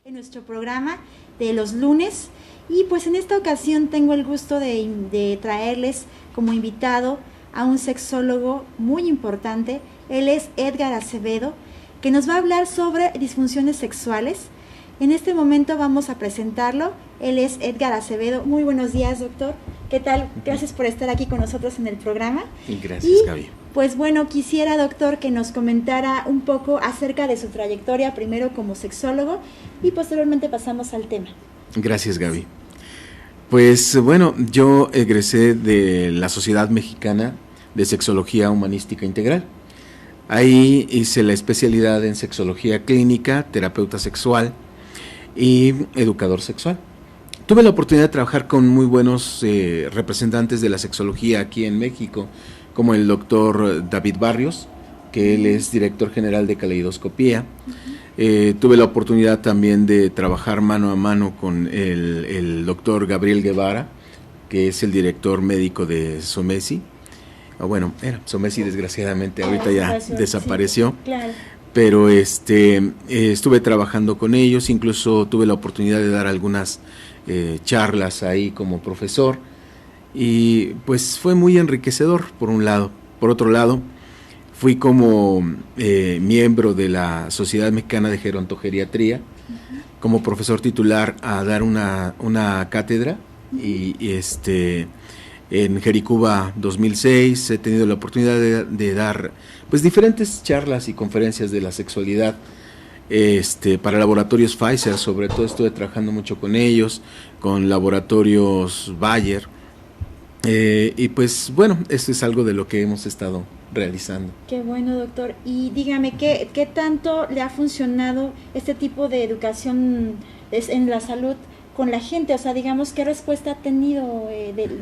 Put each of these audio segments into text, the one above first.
en nuestro programa de los lunes. Y pues en esta ocasión tengo el gusto de traerles como invitado a un sexólogo muy importante. Él es Edgar Acevedo, que nos va a hablar sobre disfunciones sexuales. En este momento vamos a presentarlo. Él es Edgar Acevedo. Muy buenos días, doctor. ¿Qué tal? Gracias por estar aquí con nosotros en el programa. Gracias, Gaby. Pues bueno, quisiera, doctor, que nos comentara un poco acerca de su trayectoria, primero como sexólogo y posteriormente pasamos al tema. Gracias, Gaby. Pues bueno, yo egresé de la Sociedad Mexicana de Sexología Humanística Integral. Ahí hice la especialidad en sexología clínica, terapeuta sexual y educador sexual. Tuve la oportunidad de trabajar con muy buenos representantes de la sexología aquí en México, como el doctor David Barrios, que él es director general de Caleidoscopía. Tuve la oportunidad también de trabajar mano a mano con el doctor Gabriel Guevara, que es el director médico de SOMESI. Bueno, era SOMESI, desgraciadamente ahorita ya desapareció. Sí, claro. Pero estuve trabajando con ellos, incluso tuve la oportunidad de dar algunas charlas ahí como profesor, y pues fue muy enriquecedor por un lado. Por otro lado, fui como miembro de la Sociedad Mexicana de Gerontogeriatría, como profesor titular a dar una cátedra, y en Jericuba 2006 he tenido la oportunidad de dar pues diferentes charlas y conferencias de la sexualidad para laboratorios Pfizer. Sobre todo estuve trabajando mucho con ellos, con laboratorios Bayer, y pues bueno, esto es algo de lo que hemos estado realizando. Qué bueno, doctor. Y dígame, ¿qué tanto le ha funcionado este tipo de educación en la salud con la gente? O sea, digamos, ¿qué respuesta ha tenido?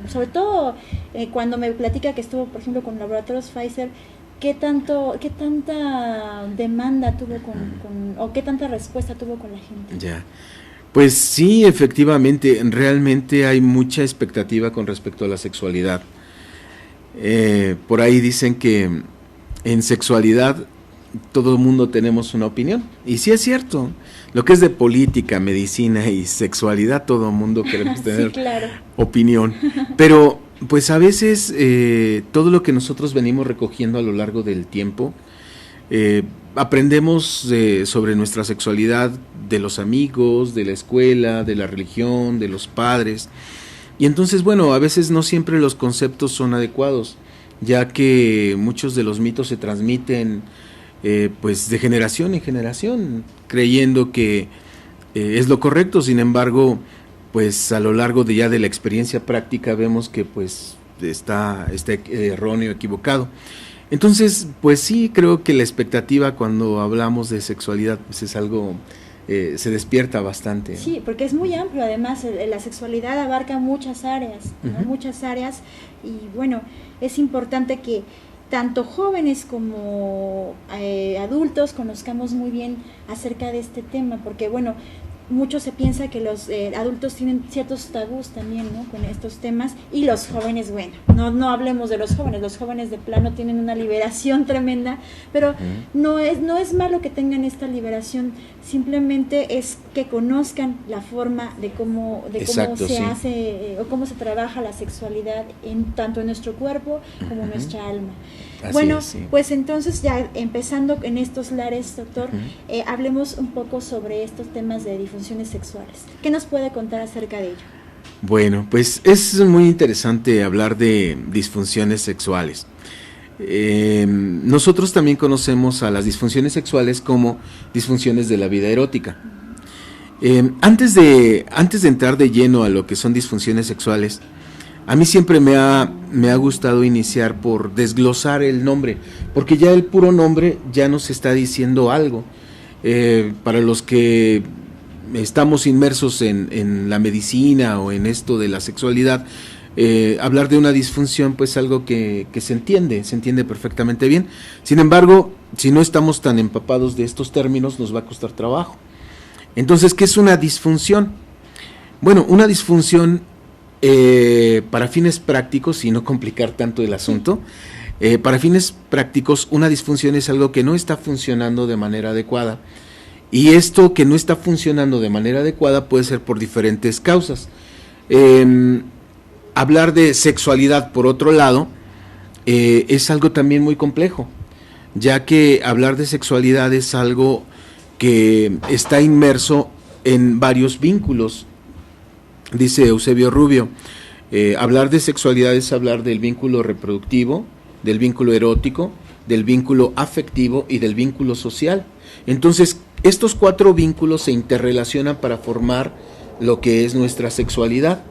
Sobre todo cuando me platica que estuvo, por ejemplo, con laboratorios Pfizer, ¿qué tanta demanda tuvo o qué tanta respuesta tuvo con la gente? Ya, pues sí, efectivamente, realmente hay mucha expectativa con respecto a la sexualidad. Por ahí dicen que en sexualidad todo el mundo tenemos una opinión, y sí es cierto. Lo que es de política, medicina y sexualidad, todo el mundo queremos tener sí, claro, opinión, pero pues a veces todo lo que nosotros venimos recogiendo a lo largo del tiempo, aprendemos sobre nuestra sexualidad de los amigos, de la escuela, de la religión, de los padres, y entonces bueno, a veces no siempre los conceptos son adecuados, ya que muchos de los mitos se transmiten pues de generación en generación, creyendo que es lo correcto. Sin embargo, pues a lo largo de la experiencia práctica vemos que pues está erróneo, equivocado. Entonces, pues sí, creo que la expectativa cuando hablamos de sexualidad pues es algo, se despierta bastante. Sí, porque es muy amplio. Además, la sexualidad abarca muchas áreas, ¿no? Muchas áreas, y bueno, es importante que tanto jóvenes como adultos conozcamos muy bien acerca de este tema, porque bueno, mucho se piensa que los adultos tienen ciertos tabús también, ¿no?, con estos temas, y los jóvenes, bueno, no hablemos de los jóvenes de plano tienen una liberación tremenda, pero no es malo que tengan esta liberación, simplemente es que conozcan la forma de cómo se hace o cómo se trabaja la sexualidad tanto en nuestro cuerpo como en nuestra alma. Así bueno, es, sí. Pues entonces ya empezando en estos lares, doctor, hablemos un poco sobre estos temas de disfunciones sexuales. ¿Qué nos puede contar acerca de ello? Bueno, pues es muy interesante hablar de disfunciones sexuales. Nosotros también conocemos a las disfunciones sexuales como disfunciones de la vida erótica. Antes de entrar de lleno a lo que son disfunciones sexuales, a mí siempre me ha gustado iniciar por desglosar el nombre, porque ya el puro nombre ya nos está diciendo algo. Para los que estamos inmersos en la medicina o en esto de la sexualidad, hablar de una disfunción pues algo que se entiende perfectamente bien. Sin embargo, si no estamos tan empapados de estos términos, nos va a costar trabajo. Entonces, ¿qué es una disfunción? Bueno, una disfunción, para fines prácticos, y no complicar tanto el asunto, para fines prácticos, una disfunción es algo que no está funcionando de manera adecuada Y esto que no está funcionando de manera adecuada puede ser por diferentes causas. Hablar de sexualidad, por otro lado, es algo también muy complejo, ya que hablar de sexualidad es algo que está inmerso en varios vínculos. Dice Eusebio Rubio, hablar de sexualidad es hablar del vínculo reproductivo, del vínculo erótico, del vínculo afectivo y del vínculo social. Entonces, estos 4 vínculos se interrelacionan para formar lo que es nuestra sexualidad.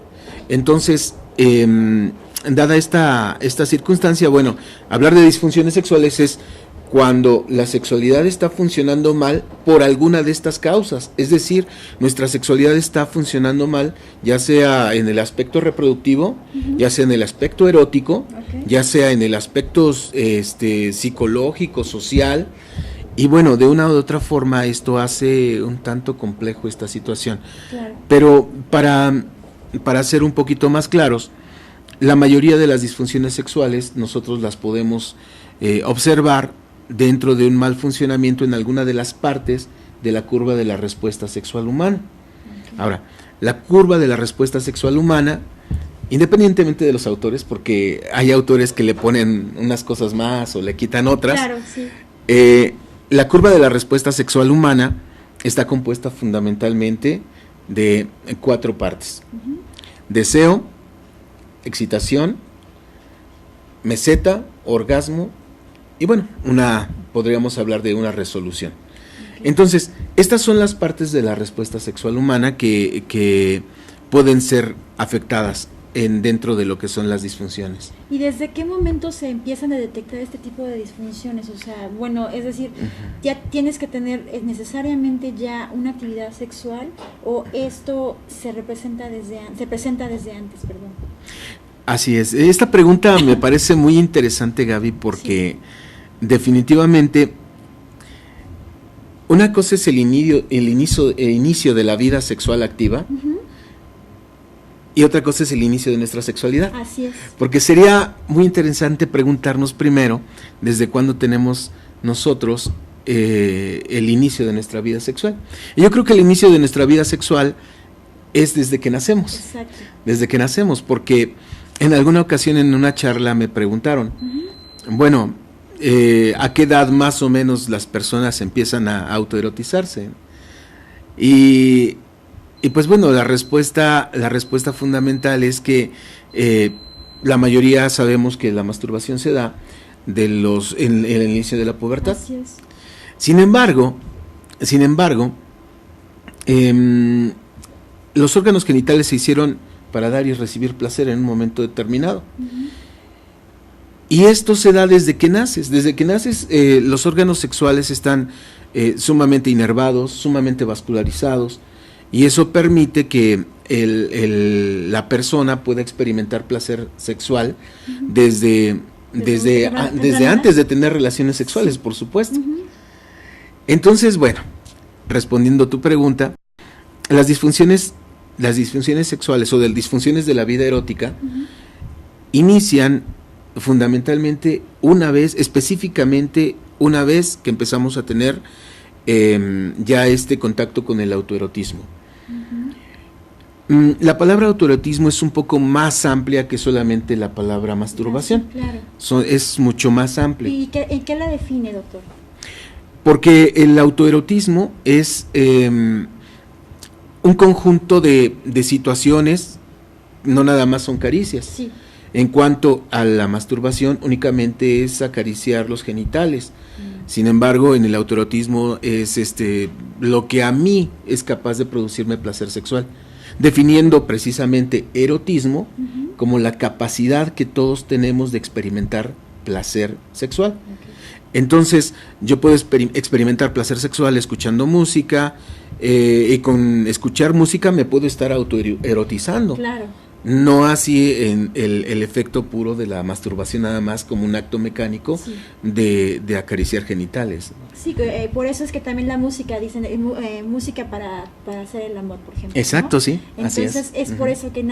Entonces, dada esta circunstancia, bueno, hablar de disfunciones sexuales es cuando la sexualidad está funcionando mal por alguna de estas causas. Es decir, nuestra sexualidad está funcionando mal, ya sea en el aspecto reproductivo, ya sea en el aspecto erótico, ya sea en el aspecto psicológico, social. Y bueno, de una u otra forma esto hace un tanto complejo esta situación. Claro. Pero para ser un poquito más claros, la mayoría de las disfunciones sexuales nosotros las podemos observar dentro de un mal funcionamiento en alguna de las partes de la curva de la respuesta sexual humana. Ahora, la curva de la respuesta sexual humana, independientemente de los autores, porque hay autores que le ponen unas cosas más o le quitan otras, claro, sí. La curva de la respuesta sexual humana está compuesta fundamentalmente de 4 partes. Deseo, excitación, meseta, orgasmo y bueno, podríamos hablar de una resolución. Entonces, estas son las partes de la respuesta sexual humana que pueden ser afectadas dentro de lo que son las disfunciones. ¿Y desde qué momento se empiezan a detectar este tipo de disfunciones? O sea, bueno, es decir, ¿ya tienes que tener necesariamente ya una actividad sexual o esto se presenta desde antes, perdón? Así es. Esta pregunta me parece muy interesante, Gaby, porque definitivamente una cosa es el inicio de la vida sexual activa. Y otra cosa es el inicio de nuestra sexualidad. Así es. Porque sería muy interesante preguntarnos primero desde cuándo tenemos nosotros el inicio de nuestra vida sexual. Y yo creo que el inicio de nuestra vida sexual es desde que nacemos. Exacto. Desde que nacemos, porque en alguna ocasión en una charla me preguntaron, bueno, ¿a qué edad más o menos las personas empiezan a autoerotizarse? Y pues bueno, la respuesta fundamental es que la mayoría sabemos que la masturbación se da en el inicio de la pubertad. Así es. Sin embargo, los órganos genitales se hicieron para dar y recibir placer en un momento determinado. Y esto se da desde que naces. Desde que naces, los órganos sexuales están sumamente inervados, sumamente vascularizados. Y eso permite que la persona pueda experimentar placer sexual desde antes de tener relaciones sexuales, por supuesto. Entonces, bueno, respondiendo a tu pregunta, las disfunciones sexuales o disfunciones de la vida erótica inician fundamentalmente específicamente una vez que empezamos a tener ya este contacto con el autoerotismo. La palabra autoerotismo es un poco más amplia que solamente la palabra masturbación. Claro. Es mucho más amplia. ¿Y en qué la define, doctor? Porque el autoerotismo es un conjunto de situaciones, no nada más son caricias. Sí. En cuanto a la masturbación, únicamente es acariciar los genitales. Sin embargo, en el autoerotismo es lo que a mí es capaz de producirme placer sexual, definiendo precisamente erotismo como la capacidad que todos tenemos de experimentar placer sexual. Entonces, yo puedo experimentar placer sexual escuchando música, y con escuchar música me puedo estar autoerotizando. Claro. No así en el efecto puro de la masturbación, nada más como un acto mecánico Sí. de acariciar genitales. Sí, por eso es que también la música, dicen, música para hacer el amor, por ejemplo. Exacto, ¿no? sí, así Entonces es. por eso que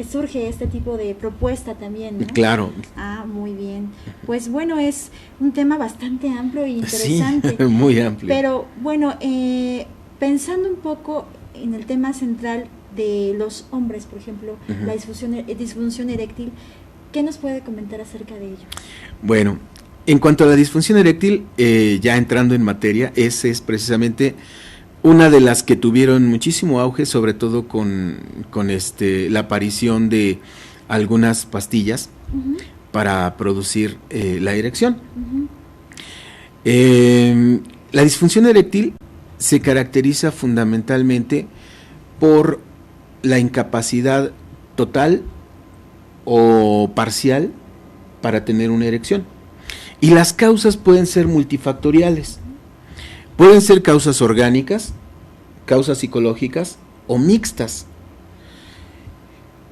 surge este tipo de propuesta también, ¿no? Claro. Ah, muy bien. Pues bueno, es un tema bastante amplio e interesante. Sí, muy amplio. Pero bueno, pensando un poco en el tema central de los hombres, por ejemplo, la disfunción eréctil, ¿qué nos puede comentar acerca de ello? Bueno, en cuanto a la disfunción eréctil, ya entrando en materia, esa es precisamente una de las que tuvieron muchísimo auge, sobre todo con la aparición de algunas pastillas para producir la erección. La disfunción eréctil se caracteriza fundamentalmente por la incapacidad total o parcial para tener una erección. Y las causas pueden ser multifactoriales. Pueden ser causas orgánicas, causas psicológicas o mixtas.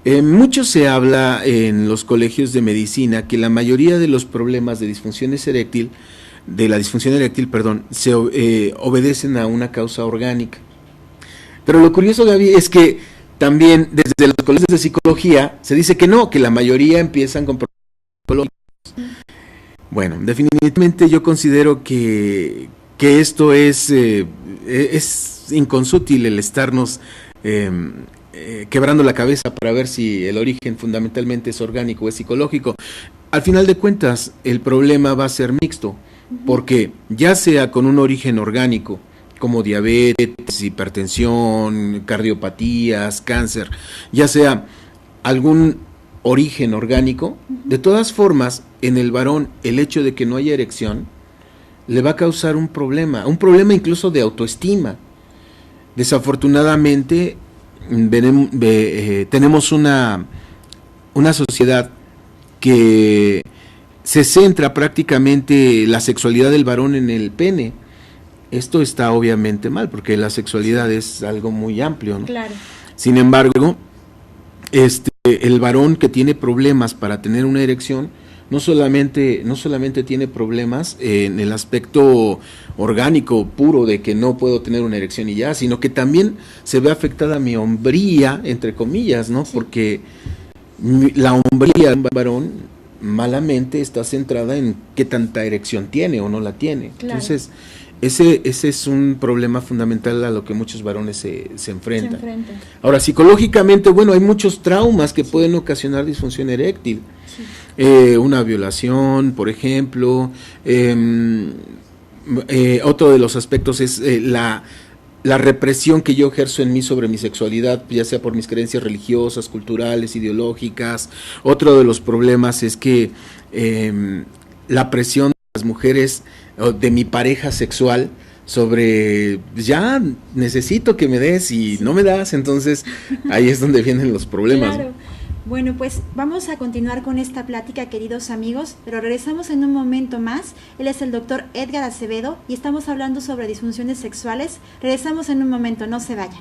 Mucho se habla en los colegios de medicina que la mayoría de los problemas de la disfunción eréctil, se obedecen a una causa orgánica. Pero lo curioso, Gaby, es que también desde los colegios de psicología se dice que no, que la mayoría empiezan con problemas psicológicos. Bueno, definitivamente yo considero que esto es inconsútil el estarnos quebrando la cabeza para ver si el origen fundamentalmente es orgánico o es psicológico. Al final de cuentas, el problema va a ser mixto, porque ya sea con un origen orgánico, como diabetes, hipertensión, cardiopatías, cáncer, ya sea algún origen orgánico, de todas formas, en el varón, el hecho de que no haya erección le va a causar un problema incluso de autoestima. Desafortunadamente, tenemos una sociedad que se centra prácticamente la sexualidad del varón en el pene. Esto está obviamente mal, porque la sexualidad es algo muy amplio, ¿no? Claro. Sin embargo, el varón que tiene problemas para tener una erección, no solamente tiene problemas en el aspecto orgánico puro de que no puedo tener una erección y ya, sino que también se ve afectada mi hombría, entre comillas, ¿no? Sí. Porque la hombría de un varón malamente está centrada en qué tanta erección tiene o no la tiene. Claro. Entonces, ese es un problema fundamental a lo que muchos varones se enfrentan. Ahora, psicológicamente, bueno, hay muchos traumas que pueden ocasionar disfunción eréctil. Sí. Una violación, por ejemplo. Otro de los aspectos es la represión que yo ejerzo en mí sobre mi sexualidad, ya sea por mis creencias religiosas, culturales, ideológicas. Otro de los problemas es que la presión de las mujeres o de mi pareja sexual sobre ya necesito que me des y no me das, entonces ahí es donde vienen los problemas. Claro. Bueno, pues vamos a continuar con esta plática, queridos amigos, pero regresamos en un momento más. Él es el doctor Edgar Acevedo y estamos hablando sobre disfunciones sexuales. Regresamos en un momento, no se vayan.